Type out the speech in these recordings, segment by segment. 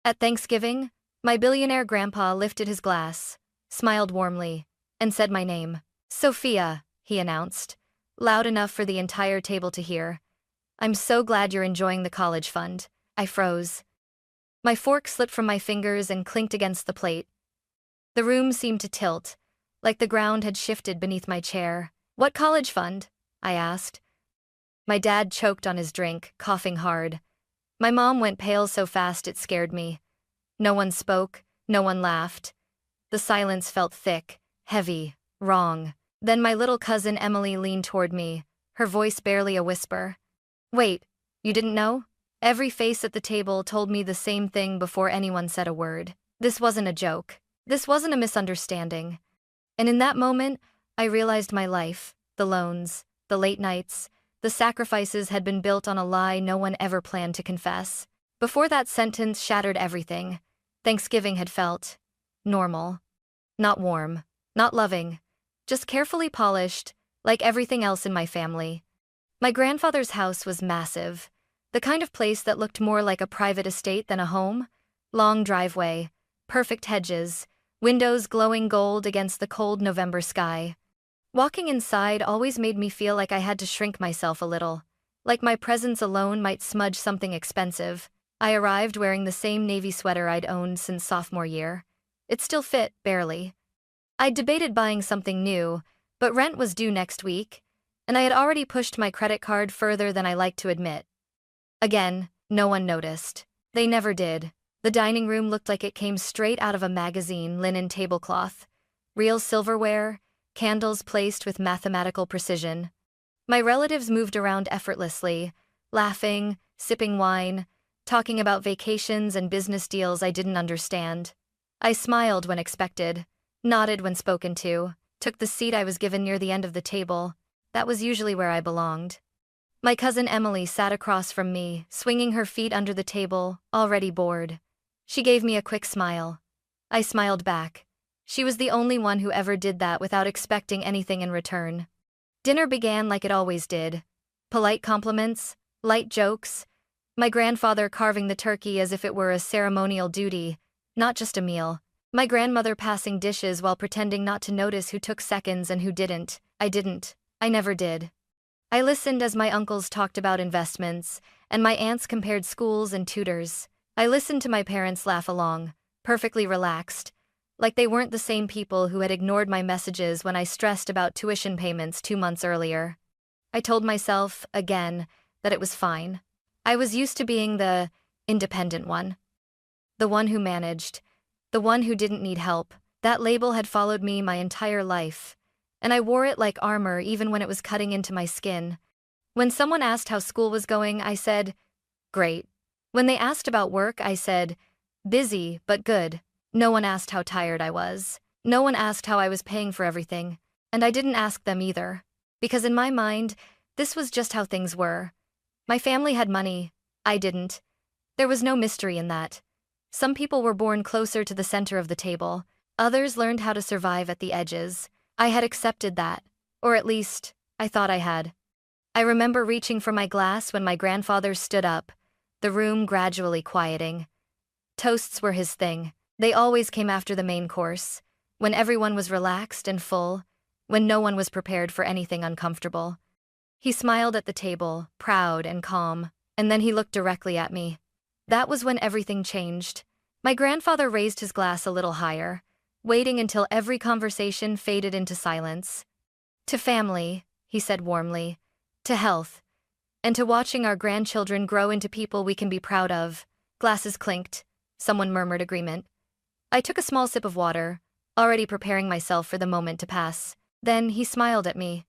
At Thanksgiving, my billionaire grandpa lifted his glass, smiled warmly, and said my name. Sophia, he announced, loud enough for the entire table to hear. I'm so glad you're enjoying the college fund. I froze. My fork slipped from my fingers and clinked against the plate. The room seemed to tilt, like the ground had shifted beneath my chair. What college fund? I asked. My dad choked on his drink, coughing hard. My mom went pale so fast it scared me. No one spoke, no one laughed. The silence felt thick, heavy, wrong. Then my little cousin Emily leaned toward me, her voice barely a whisper. Wait, you didn't know? Every face at the table told me the same thing before anyone said a word. This wasn't a joke. This wasn't a misunderstanding. And in that moment, I realized my life, the loans, the late nights, the sacrifices had been built on a lie no one ever planned to confess. Before that sentence shattered everything, Thanksgiving had felt normal. Not warm, not loving, just carefully polished, like everything else in my family. My grandfather's house was massive, the kind of place that looked more like a private estate than a home. Long driveway, perfect hedges, windows glowing gold against the cold November sky. Walking inside always made me feel like I had to shrink myself a little, like my presence alone might smudge something expensive. I arrived wearing the same navy sweater I'd owned since sophomore year. It still fit, barely. I'd debated buying something new, but rent was due next week, and I had already pushed my credit card further than I liked to admit. Again, no one noticed. They never did. The dining room looked like it came straight out of a magazine, linen tablecloth, real silverware, candles placed with mathematical precision. My relatives moved around effortlessly, laughing, sipping wine, talking about vacations and business deals I didn't understand. I smiled when expected, nodded when spoken to, took the seat I was given near the end of the table. That was usually where I belonged. My cousin Emily sat across from me, swinging her feet under the table, already bored. She gave me a quick smile. I smiled back. She was the only one who ever did that without expecting anything in return. Dinner began like it always did. Polite compliments, light jokes, my grandfather carving the turkey as if it were a ceremonial duty, not just a meal. My grandmother passing dishes while pretending not to notice who took seconds and who didn't. I didn't. I never did. I listened as my uncles talked about investments, and my aunts compared schools and tutors. I listened to my parents laugh along, perfectly relaxed, like they weren't the same people who had ignored my messages when I stressed about tuition payments 2 months earlier. I told myself, again, that it was fine. I was used to being the independent one. The one who managed. The one who didn't need help. That label had followed me my entire life, and I wore it like armor even when it was cutting into my skin. When someone asked how school was going, I said, great. When they asked about work, I said, busy, but good. No one asked how tired I was. No one asked how I was paying for everything. And I didn't ask them either. Because in my mind, this was just how things were. My family had money. I didn't. There was no mystery in that. Some people were born closer to the center of the table. Others learned how to survive at the edges. I had accepted that. Or at least, I thought I had. I remember reaching for my glass when my grandfather stood up, the room gradually quieting. Toasts were his thing. They always came after the main course, when everyone was relaxed and full, when no one was prepared for anything uncomfortable. He smiled at the table, proud and calm, and then he looked directly at me. That was when everything changed. My grandfather raised his glass a little higher, waiting until every conversation faded into silence. To family, he said warmly, to health, and to watching our grandchildren grow into people we can be proud of. Glasses clinked. Someone murmured agreement. I took a small sip of water, already preparing myself for the moment to pass. Then he smiled at me.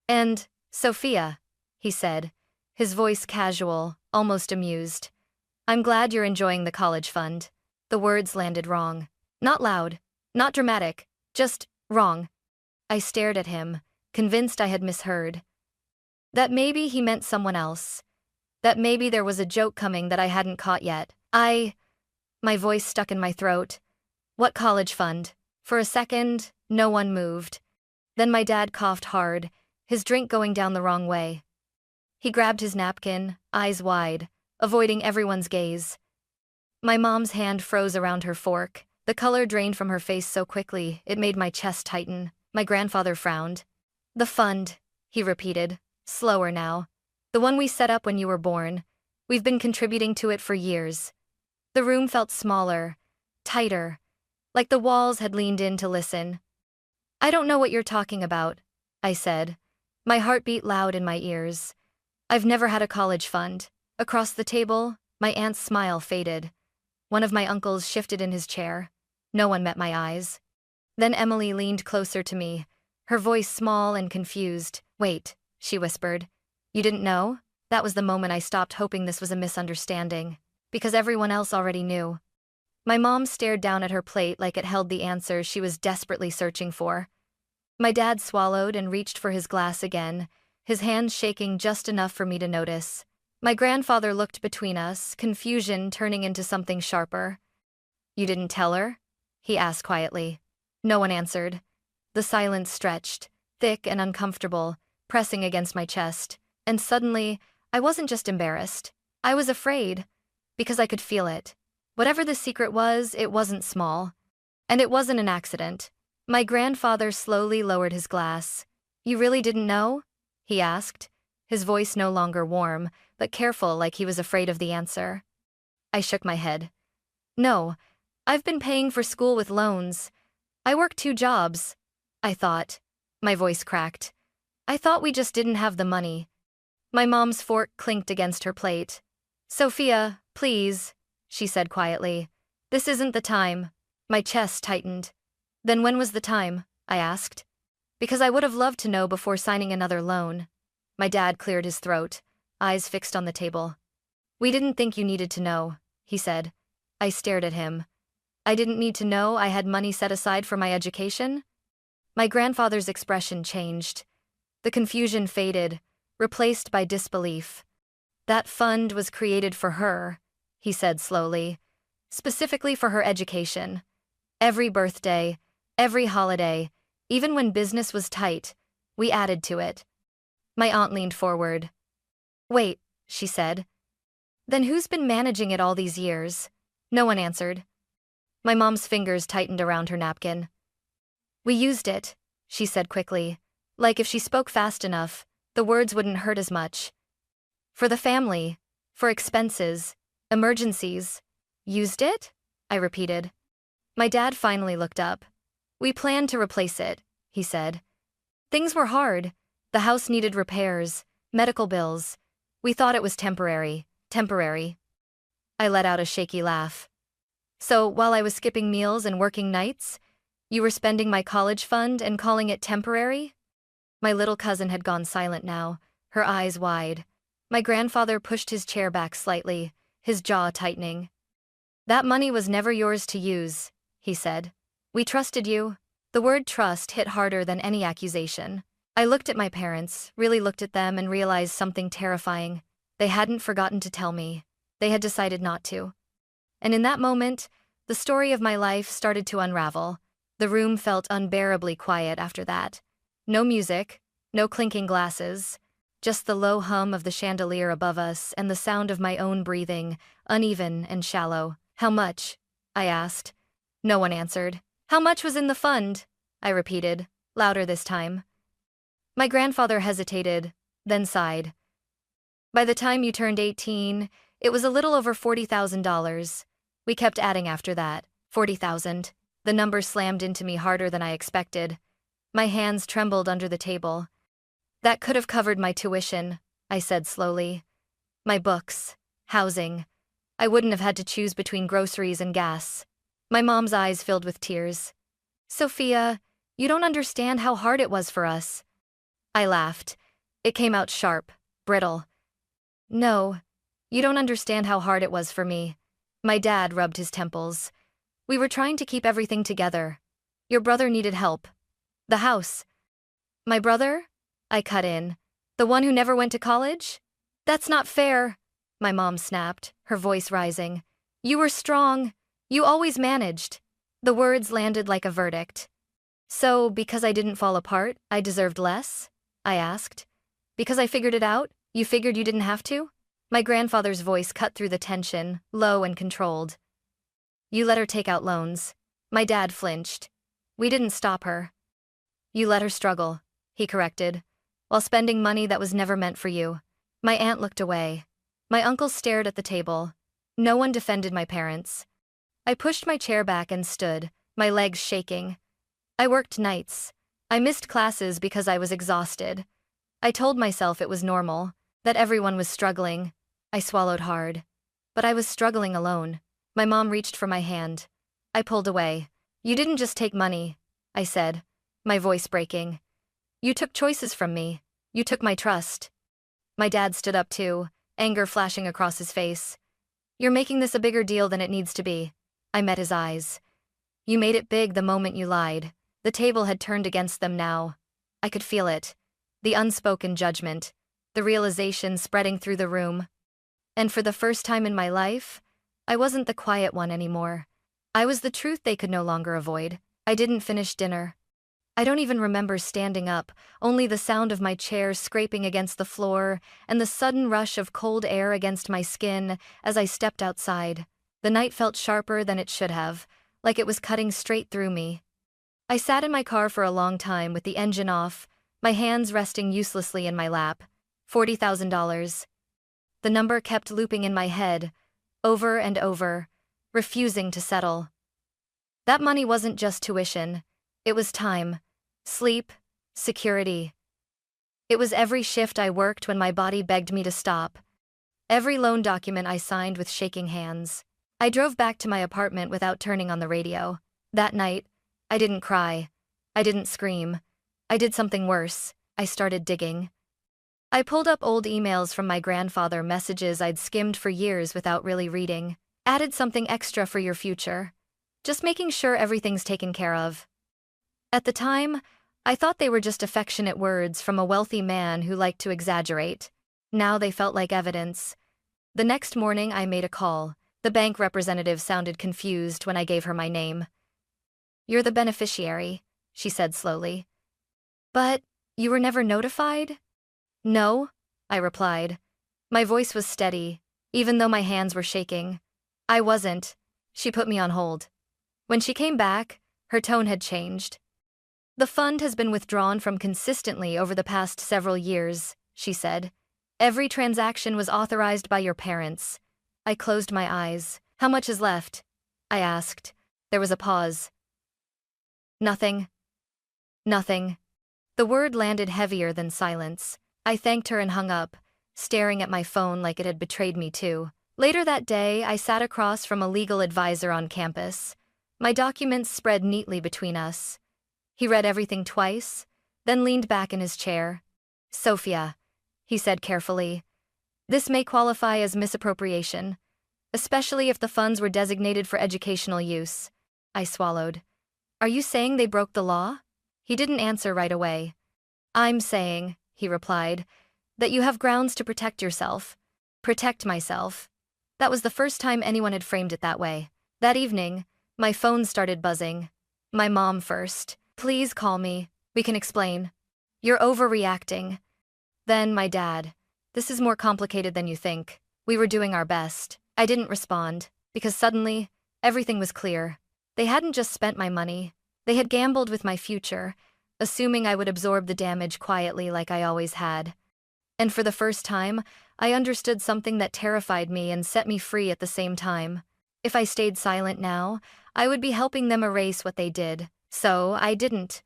And, Sophia, he said, his voice casual, almost amused. I'm glad you're enjoying the college fund. The words landed wrong. Not loud, not dramatic, just wrong. I stared at him, convinced I had misheard. That maybe he meant someone else. That maybe there was a joke coming that I hadn't caught yet. My voice stuck in my throat. What college fund? For a second, no one moved. Then my dad coughed hard, his drink going down the wrong way. He grabbed his napkin, eyes wide, avoiding everyone's gaze. My mom's hand froze around her fork. The color drained from her face so quickly, it made my chest tighten. My grandfather frowned. The fund, he repeated, slower now. The one we set up when you were born. We've been contributing to it for years. The room felt smaller, tighter, like the walls had leaned in to listen. I don't know what you're talking about, I said. My heart beat loud in my ears. I've never had a college fund. Across the table, my aunt's smile faded. One of my uncles shifted in his chair. No one met my eyes. Then Emily leaned closer to me, her voice small and confused. Wait, she whispered. You didn't know? That was the moment I stopped hoping this was a misunderstanding, because everyone else already knew. My mom stared down at her plate like it held the answers she was desperately searching for. My dad swallowed and reached for his glass again, his hands shaking just enough for me to notice. My grandfather looked between us, confusion turning into something sharper. You didn't tell her? He asked quietly. No one answered. The silence stretched, thick and uncomfortable, pressing against my chest. And suddenly, I wasn't just embarrassed. I was afraid, because I could feel it. Whatever the secret was, it wasn't small. And it wasn't an accident. My grandfather slowly lowered his glass. You really didn't know? He asked, his voice no longer warm, but careful like he was afraid of the answer. I shook my head. No, I've been paying for school with loans. I work 2 jobs. I thought. My voice cracked. I thought we just didn't have the money. My mom's fork clinked against her plate. Sophia, please, she said quietly. This isn't the time. My chest tightened. Then when was the time? I asked. Because I would have loved to know before signing another loan. My dad cleared his throat, eyes fixed on the table. We didn't think you needed to know, he said. I stared at him. I didn't need to know I had money set aside for my education? My grandfather's expression changed. The confusion faded, replaced by disbelief. That fund was created for her, he said slowly, specifically for her education. Every birthday, every holiday, even when business was tight, we added to it. My aunt leaned forward. Wait, she said. Then who's been managing it all these years? No one answered. My mom's fingers tightened around her napkin. We used it, she said quickly, like if she spoke fast enough, the words wouldn't hurt as much. For the family, for expenses, emergencies. Used it? I repeated. My dad finally looked up. We planned to replace it, he said. Things were hard. The house needed repairs, medical bills. We thought it was temporary. I let out a shaky laugh. So, while I was skipping meals and working nights, you were spending my college fund and calling it temporary? My little cousin had gone silent now, her eyes wide. My grandfather pushed his chair back slightly, his jaw tightening. That money was never yours to use, he said. We trusted you. The word trust hit harder than any accusation. I looked at my parents, really looked at them and realized something terrifying. They hadn't forgotten to tell me. They had decided not to. And in that moment, the story of my life started to unravel. The room felt unbearably quiet after that. No music, no clinking glasses, just the low hum of the chandelier above us and the sound of my own breathing, uneven and shallow. How much? I asked. No one answered. How much was in the fund? I repeated, louder this time. My grandfather hesitated, then sighed. By the time you turned 18, it was a little over $40,000. We kept adding after that. 40,000. The number slammed into me harder than I expected. My hands trembled under the table. That could have covered my tuition, I said slowly. My books, housing. I wouldn't have had to choose between groceries and gas. My mom's eyes filled with tears. Sophia, you don't understand how hard it was for us. I laughed. It came out sharp, brittle. No, you don't understand how hard it was for me. My dad rubbed his temples. We were trying to keep everything together. Your brother needed help. The house. My brother? I cut in. The one who never went to college? That's not fair, my mom snapped, her voice rising. You were strong. You always managed. The words landed like a verdict. So, because I didn't fall apart, I deserved less? I asked. Because I figured it out, you figured you didn't have to? My grandfather's voice cut through the tension, low and controlled. You let her take out loans. My dad flinched. We didn't stop her. You let her struggle, he corrected, while spending money that was never meant for you. My aunt looked away. My uncle stared at the table. No one defended my parents. I pushed my chair back and stood, my legs shaking. I worked nights. I missed classes because I was exhausted. I told myself it was normal, that everyone was struggling. I swallowed hard. But I was struggling alone. My mom reached for my hand. I pulled away. You didn't just take money, I said, my voice breaking. You took choices from me. You took my trust. My dad stood up too, anger flashing across his face. You're making this a bigger deal than it needs to be. I met his eyes. You made it big the moment you lied. The table had turned against them now. I could feel it. The unspoken judgment. The realization spreading through the room. And for the first time in my life, I wasn't the quiet one anymore. I was the truth they could no longer avoid. I didn't finish dinner. I don't even remember standing up, only the sound of my chair scraping against the floor and the sudden rush of cold air against my skin as I stepped outside. The night felt sharper than it should have, like it was cutting straight through me. I sat in my car for a long time with the engine off, my hands resting uselessly in my lap. $40,000. The number kept looping in my head, over and over, refusing to settle. That money wasn't just tuition. It was time, sleep, security. It was every shift I worked when my body begged me to stop. Every loan document I signed with shaking hands. I drove back to my apartment without turning on the radio. That night, I didn't cry. I didn't scream. I did something worse. I started digging. I pulled up old emails from my grandfather, messages I'd skimmed for years without really reading. Added something extra for your future. Just making sure everything's taken care of. At the time, I thought they were just affectionate words from a wealthy man who liked to exaggerate. Now they felt like evidence. The next morning I made a call. The bank representative sounded confused when I gave her my name. You're the beneficiary, she said slowly. But you were never notified? No, I replied. My voice was steady, even though my hands were shaking. I wasn't. She put me on hold. When she came back, her tone had changed. The fund has been withdrawn from consistently over the past several years, she said. Every transaction was authorized by your parents. I closed my eyes. How much is left? I asked. There was a pause. Nothing. Nothing. The word landed heavier than silence. I thanked her and hung up, staring at my phone like it had betrayed me too. Later that day, I sat across from a legal advisor on campus. My documents spread neatly between us. He read everything twice, then leaned back in his chair. Sophia, he said carefully, this may qualify as misappropriation, especially if the funds were designated for educational use. I swallowed. Are you saying they broke the law? He didn't answer right away. I'm saying, he replied, that you have grounds to protect yourself. Protect myself. That was the first time anyone had framed it that way. That evening, my phone started buzzing. My mom first. Please call me. We can explain. You're overreacting. Then my dad. This is more complicated than you think. We were doing our best. I didn't respond, because suddenly, everything was clear. They hadn't just spent my money. They had gambled with my future, assuming I would absorb the damage quietly like I always had. And for the first time, I understood something that terrified me and set me free at the same time. If I stayed silent now, I would be helping them erase what they did. So I didn't.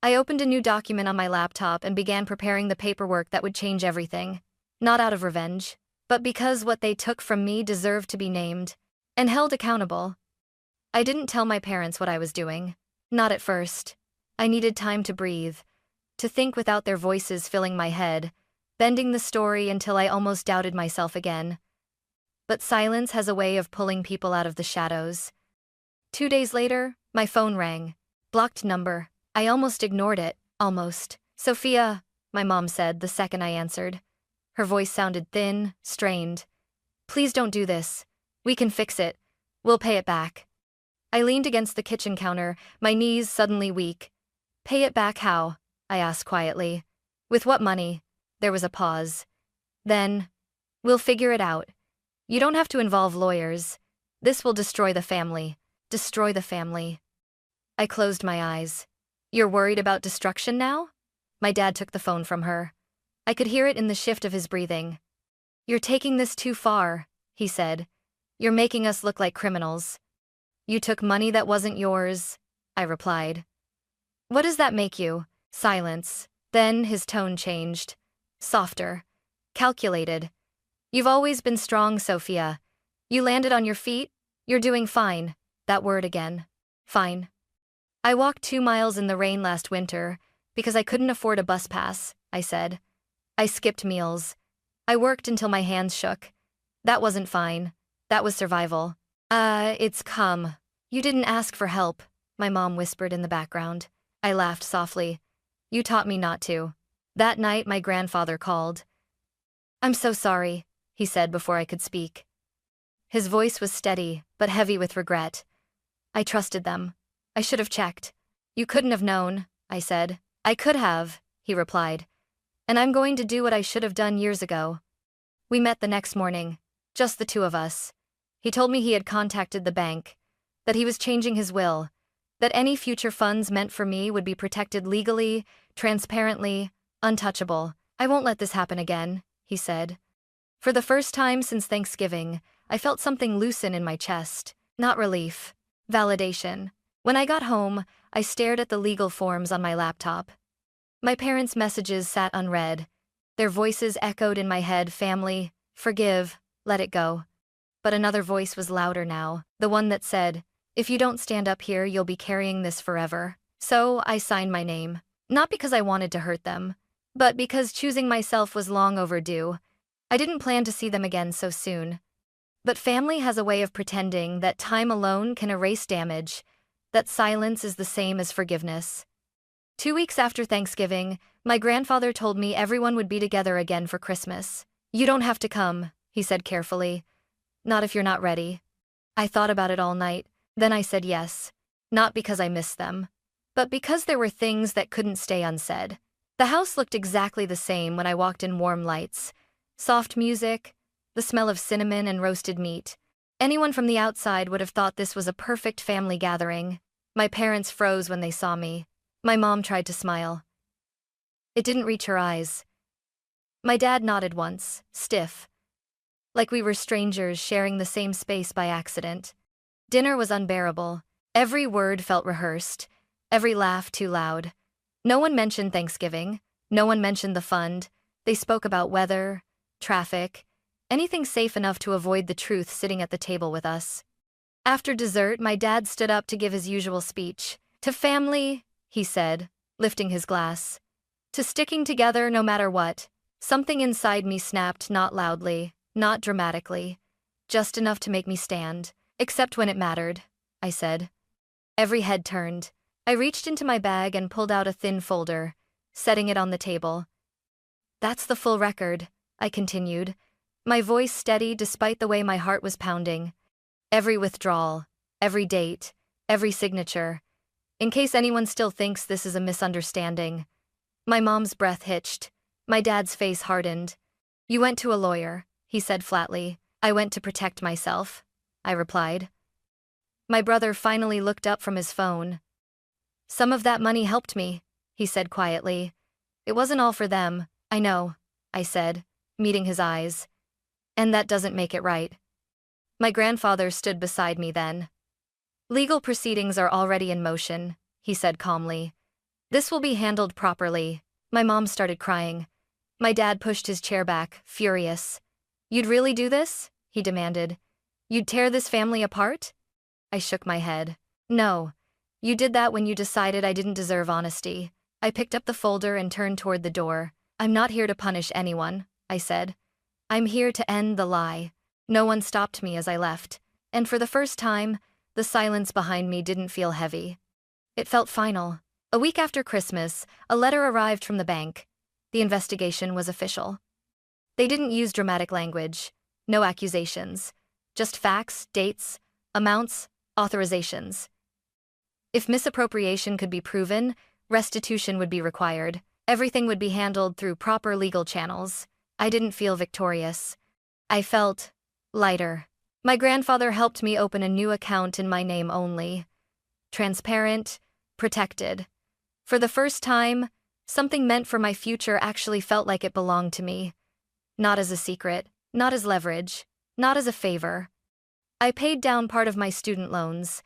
I opened a new document on my laptop and began preparing the paperwork that would change everything. Not out of revenge, but because what they took from me deserved to be named and held accountable. I didn't tell my parents what I was doing. Not at first. I needed time to breathe, to think without their voices filling my head, bending the story until I almost doubted myself again. But silence has a way of pulling people out of the shadows. 2 days later, my phone rang. Blocked number. I almost ignored it, almost. Sophia, my mom said the second I answered. Her voice sounded thin, strained. Please don't do this. We can fix it. We'll pay it back. I leaned against the kitchen counter, my knees suddenly weak. Pay it back how? I asked quietly. With what money? There was a pause. Then, we'll figure it out. You don't have to involve lawyers. This will destroy the family. Destroy the family. I closed my eyes. You're worried about destruction now? My dad took the phone from her. I could hear it in the shift of his breathing. You're taking this too far, he said. You're making us look like criminals. You took money that wasn't yours, I replied. What does that make you? Silence. Then his tone changed. Softer. Calculated. You've always been strong, Sophia. You landed on your feet. You're doing fine. That word again. Fine. I walked 2 miles in the rain last winter because I couldn't afford a bus pass, I said. I skipped meals. I worked until my hands shook. That wasn't fine. That was survival. It's come. You didn't ask for help, my mom whispered in the background. I laughed softly. You taught me not to. That night, my grandfather called. I'm so sorry, he said before I could speak. His voice was steady, but heavy with regret. I trusted them. I should have checked. You couldn't have known, I said. I could have, he replied. And I'm going to do what I should have done years ago. We met the next morning, just the two of us. He told me he had contacted the bank, that he was changing his will, that any future funds meant for me would be protected legally, transparently, untouchable. I won't let this happen again, he said. For the first time since Thanksgiving, I felt something loosen in my chest. Not relief. Validation. When I got home, I stared at the legal forms on my laptop. My parents' messages sat unread. Their voices echoed in my head: family, forgive, let it go. But another voice was louder now, the one that said, if you don't stand up here, you'll be carrying this forever. So I signed my name. Not because I wanted to hurt them, but because choosing myself was long overdue. I didn't plan to see them again so soon. But family has a way of pretending that time alone can erase damage, that silence is the same as forgiveness. 2 weeks after Thanksgiving, my grandfather told me everyone would be together again for Christmas. You don't have to come, he said carefully. Not if you're not ready. I thought about it all night, then I said yes. Not because I missed them, but because there were things that couldn't stay unsaid. The house looked exactly the same when I walked in: warm lights, soft music, the smell of cinnamon and roasted meat. Anyone from the outside would have thought this was a perfect family gathering. My parents froze when they saw me. My mom tried to smile. It didn't reach her eyes. My dad nodded once, stiff, like we were strangers sharing the same space by accident. Dinner was unbearable. Every word felt rehearsed, every laugh too loud. No one mentioned Thanksgiving. No one mentioned the fund. They spoke about weather, traffic, anything safe enough to avoid the truth sitting at the table with us. After dessert, my dad stood up to give his usual speech. To family, he said, lifting his glass. To sticking together no matter what. Something inside me snapped, not loudly, not dramatically, just enough to make me stand. Except when it mattered, I said. Every head turned. I reached into my bag and pulled out a thin folder, setting it on the table. That's the full record, I continued, my voice steady despite the way my heart was pounding. Every withdrawal, every date, every signature. In case anyone still thinks this is a misunderstanding. My mom's breath hitched. My dad's face hardened. You went to a lawyer, he said flatly. I went to protect myself, I replied. My brother finally looked up from his phone. Some of that money helped me, he said quietly. It wasn't all for them, I know, I said, meeting his eyes. And that doesn't make it right. My grandfather stood beside me then. Legal proceedings are already in motion, he said calmly. This will be handled properly. My mom started crying. My dad pushed his chair back, furious. You'd really do this? He demanded. You'd tear this family apart? I shook my head. No. You did that when you decided I didn't deserve honesty. I picked up the folder and turned toward the door. I'm not here to punish anyone, I said. I'm here to end the lie. No one stopped me as I left, and for the first time, the silence behind me didn't feel heavy. It felt final. A week after Christmas, a letter arrived from the bank. The investigation was official. They didn't use dramatic language, no accusations, just facts, dates, amounts, authorizations. If misappropriation could be proven, restitution would be required. Everything would be handled through proper legal channels. I didn't feel victorious. I felt lighter. My grandfather helped me open a new account in my name only. Transparent, protected. For the first time, something meant for my future actually felt like it belonged to me. Not as a secret, not as leverage, not as a favor. I paid down part of my student loans.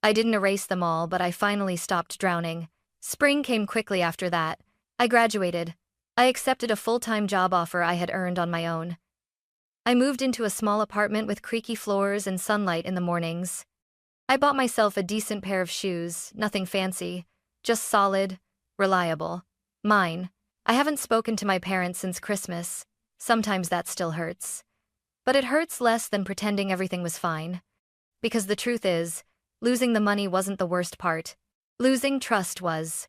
I didn't erase them all, but I finally stopped drowning. Spring came quickly after that. I graduated. I accepted a full-time job offer I had earned on my own. I moved into a small apartment with creaky floors and sunlight in the mornings. I bought myself a decent pair of shoes, nothing fancy, just solid, reliable. Mine. I haven't spoken to my parents since Christmas. Sometimes that still hurts. But it hurts less than pretending everything was fine. Because the truth is, losing the money wasn't the worst part. Losing trust was.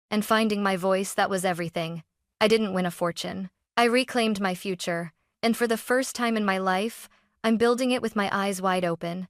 And finding my voice, that was everything. I didn't win a fortune. I reclaimed my future, and for the first time in my life, I'm building it with my eyes wide open.